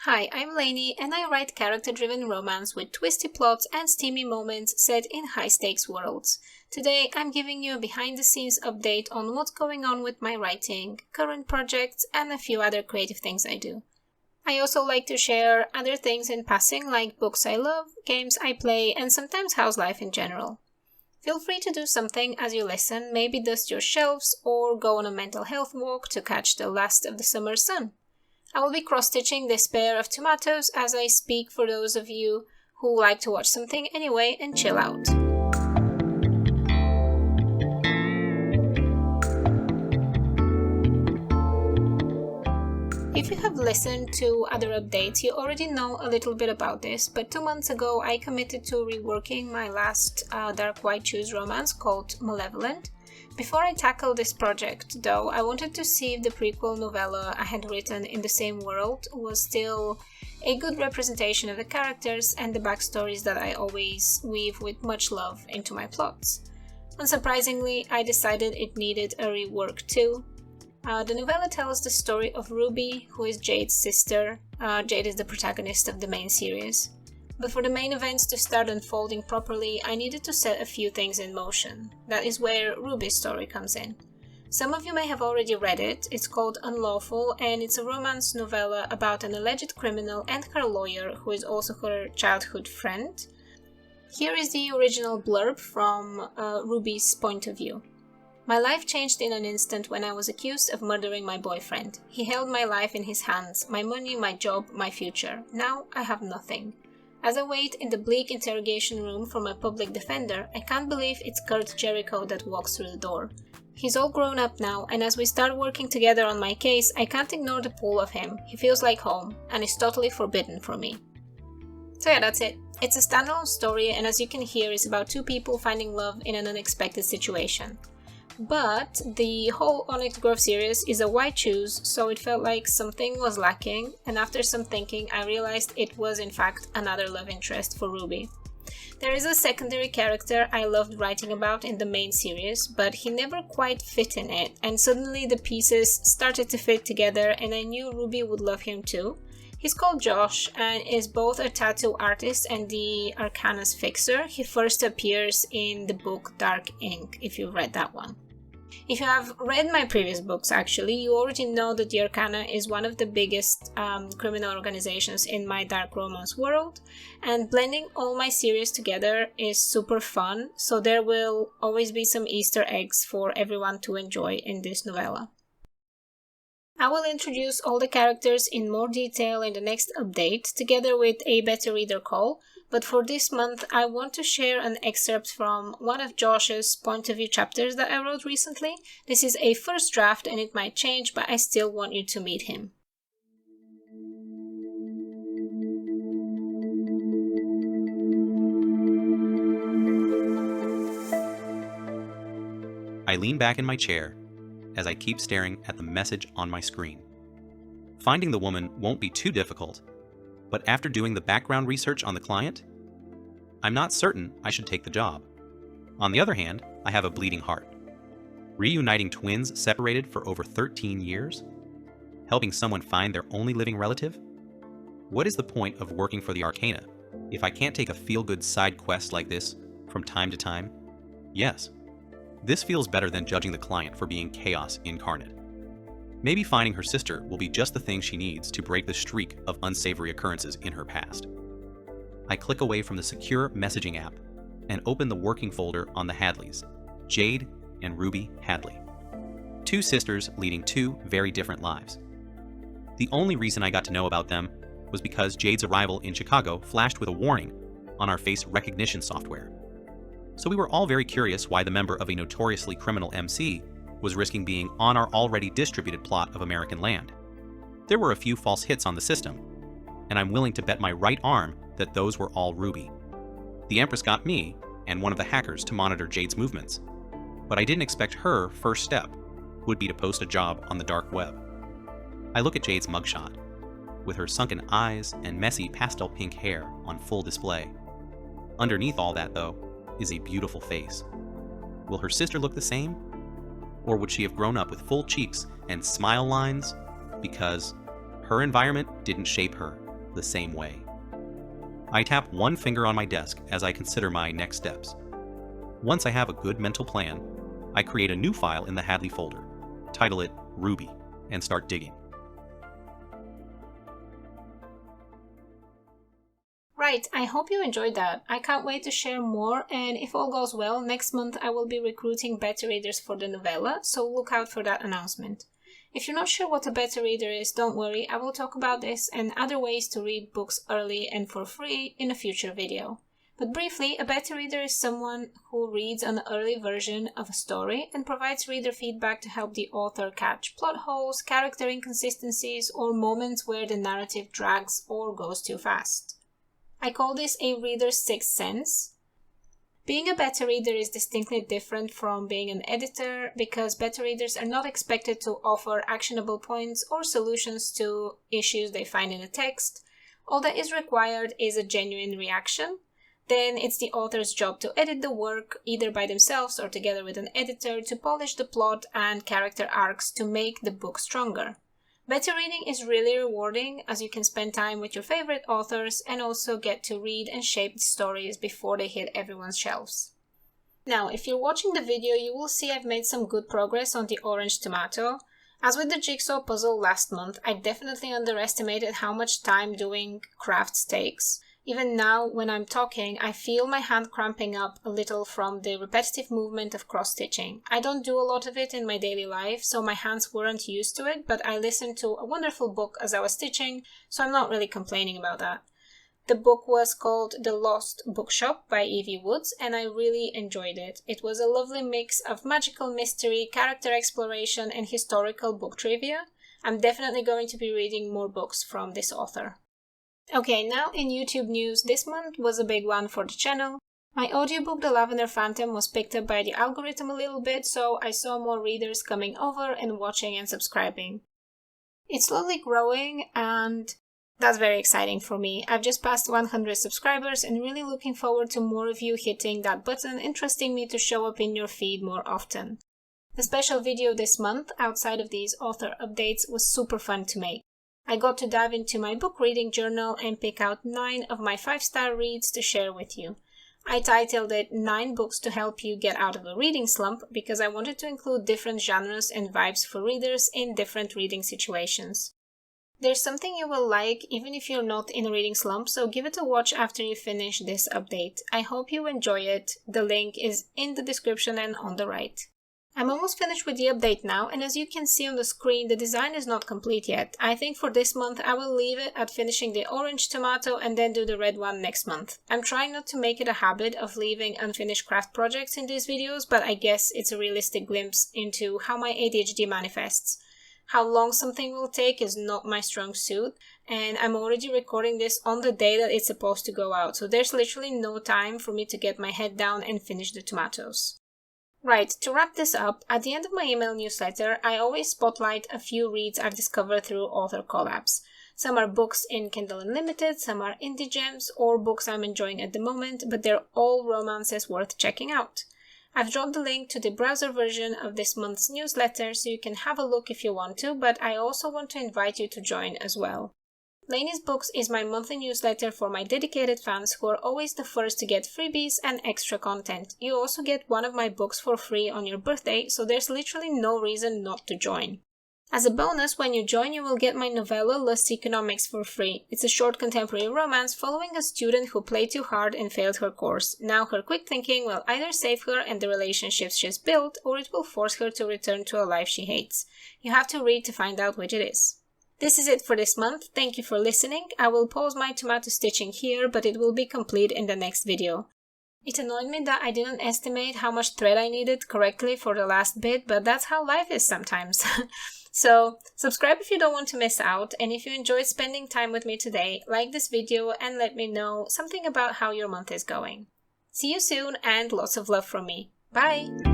Hi, I'm Lainey, and I write character-driven romance with twisty plots and steamy moments set in high-stakes worlds. Today, I'm giving you a behind-the-scenes update on what's going on with my writing, current projects, and a few other creative things I do. I also like to share other things in passing, like books I love, games I play, and sometimes house life in general. Feel free to do something as you listen, maybe dust your shelves or go on a mental health walk to catch the last of the summer sun. I will be cross-stitching this pair of tomatoes as I speak for those of you who like to watch something anyway and chill out. If you have listened to other updates, you already know a little bit about this, but 2 months ago I committed to reworking my last dark white choose romance called Malevolent. Before I tackled this project, though, I wanted to see if the prequel novella I had written in the same world was still a good representation of the characters and the backstories that I always weave with much love into my plots. Unsurprisingly, I decided it needed a rework too. The novella tells the story of Ruby, who is Jade's sister. Jade is the protagonist of the main series. But for the main events to start unfolding properly, I needed to set a few things in motion. That is where Ruby's story comes in. Some of you may have already read it. It's called Unlawful, and it's a romance novella about an alleged criminal and her lawyer, who is also her childhood friend. Here is the original blurb from Ruby's point of view. My life changed in an instant when I was accused of murdering my boyfriend. He held my life in his hands, my money, my job, my future. Now I have nothing. As I wait in the bleak interrogation room for my public defender, I can't believe it's Kurt Jericho that walks through the door. He's all grown up now, and as we start working together on my case, I can't ignore the pull of him. He feels like home, and is totally forbidden for me. So yeah, that's it. It's a standalone story, and as you can hear, it's about two people finding love in an unexpected situation. But the whole Onyx Grove series is a white choose, so it felt like something was lacking, and after some thinking I realized it was in fact another love interest for Ruby. There is a secondary character I loved writing about in the main series, but he never quite fit in it, and suddenly the pieces started to fit together and I knew Ruby would love him too. He's called Josh and is both a tattoo artist and the Arcana's fixer. He first appears in the book Dark Ink, if you've read that one. If you have read my previous books, actually, you already know that the Arcana is one of the biggest criminal organizations in my dark romance world, and blending all my series together is super fun, so there will always be some Easter eggs for everyone to enjoy in this novella. I will introduce all the characters in more detail in the next update, together with a beta reader call, but for this month I want to share an excerpt from one of Josh's point of view chapters that I wrote recently. This is a first draft and it might change, but I still want you to meet him. I lean back in my chair as I keep staring at the message on my screen. Finding the woman won't be too difficult, but after doing the background research on the client, I'm not certain I should take the job. On the other hand, I have a bleeding heart. Reuniting twins separated for over 13 years? Helping someone find their only living relative? What is the point of working for the Arcana if I can't take a feel-good side quest like this from time to time? Yes. This feels better than judging the client for being chaos incarnate. Maybe finding her sister will be just the thing she needs to break the streak of unsavory occurrences in her past. I click away from the secure messaging app and open the working folder on the Hadleys, Jade and Ruby Hadley. Two sisters leading two very different lives. The only reason I got to know about them was because Jade's arrival in Chicago flashed with a warning on our face recognition software. So we were all very curious why the member of a notoriously criminal MC was risking being on our already distributed plot of American land. There were a few false hits on the system, and I'm willing to bet my right arm that those were all Ruby. The Empress got me and one of the hackers to monitor Jade's movements, but I didn't expect her first step would be to post a job on the dark web. I look at Jade's mugshot, with her sunken eyes and messy pastel pink hair on full display. Underneath all that, though, is a beautiful face. Will her sister look the same? Or would she have grown up with full cheeks and smile lines because her environment didn't shape her the same way. I tap one finger on my desk as I consider my next steps. Once I have a good mental plan, I create a new file in the Hadley folder, title it Ruby, and start digging. Right, I hope you enjoyed that. I can't wait to share more, and if all goes well, next month I will be recruiting beta readers for the novella, so look out for that announcement. If you're not sure what a beta reader is, don't worry, I will talk about this and other ways to read books early and for free in a future video. But briefly, a beta reader is someone who reads an early version of a story and provides reader feedback to help the author catch plot holes, character inconsistencies, or moments where the narrative drags or goes too fast. I call this a reader's sixth sense. Being a beta reader is distinctly different from being an editor because beta readers are not expected to offer actionable points or solutions to issues they find in a text. All that is required is a genuine reaction. Then it's the author's job to edit the work, either by themselves or together with an editor, to polish the plot and character arcs to make the book stronger. Beta reading is really rewarding as you can spend time with your favorite authors and also get to read and shape the stories before they hit everyone's shelves. Now, if you're watching the video, you will see I've made some good progress on the orange tomato. As with the jigsaw puzzle last month, I definitely underestimated how much time doing crafts takes. Even now, when I'm talking, I feel my hand cramping up a little from the repetitive movement of cross-stitching. I don't do a lot of it in my daily life, so my hands weren't used to it, but I listened to a wonderful book as I was stitching, so I'm not really complaining about that. The book was called The Lost Bookshop by Evie Woods, and I really enjoyed it. It was a lovely mix of magical mystery, character exploration, and historical book trivia. I'm definitely going to be reading more books from this author. Okay, now in YouTube news, this month was a big one for the channel. My audiobook The Lavender Phantom was picked up by the algorithm a little bit, so I saw more readers coming over and watching and subscribing. It's slowly growing and that's very exciting for me. I've just passed 100 subscribers and really looking forward to more of you hitting that button and trusting me to show up in your feed more often. The special video this month, outside of these author updates, was super fun to make. I got to dive into my book reading journal and pick out 9 of my 5-star reads to share with you. I titled it 9 books to help you get out of a reading slump because I wanted to include different genres and vibes for readers in different reading situations. There's something you will like even if you're not in a reading slump, so give it a watch after you finish this update. I hope you enjoy it. The link is in the description and on the right. I'm almost finished with the update now, and as you can see on the screen, the design is not complete yet. I think for this month I will leave it at finishing the orange tomato and then do the red one next month. I'm trying not to make it a habit of leaving unfinished craft projects in these videos, but I guess it's a realistic glimpse into how my ADHD manifests. How long something will take is not my strong suit, and I'm already recording this on the day that it's supposed to go out, so there's literally no time for me to get my head down and finish the tomatoes. Right, to wrap this up, at the end of my email newsletter, I always spotlight a few reads I've discovered through author collabs. Some are books in Kindle Unlimited, some are indie gems, or books I'm enjoying at the moment, but they're all romances worth checking out. I've dropped the link to the browser version of this month's newsletter so you can have a look if you want to, but I also want to invite you to join as well. Lainey's Books is my monthly newsletter for my dedicated fans who are always the first to get freebies and extra content. You also get one of my books for free on your birthday, so there's literally no reason not to join. As a bonus, when you join, you will get my novella Lust Economics for free. It's a short contemporary romance following a student who played too hard and failed her course. Now her quick thinking will either save her and the relationships she's built, or it will force her to return to a life she hates. You have to read to find out which it is. This is it for this month. Thank you for listening. I will pause my tomato stitching here, but it will be complete in the next video. It annoyed me that I didn't estimate how much thread I needed correctly for the last bit, but that's how life is sometimes. So, subscribe if you don't want to miss out, and if you enjoyed spending time with me today, like this video and let me know something about how your month is going. See you soon and lots of love from me. Bye!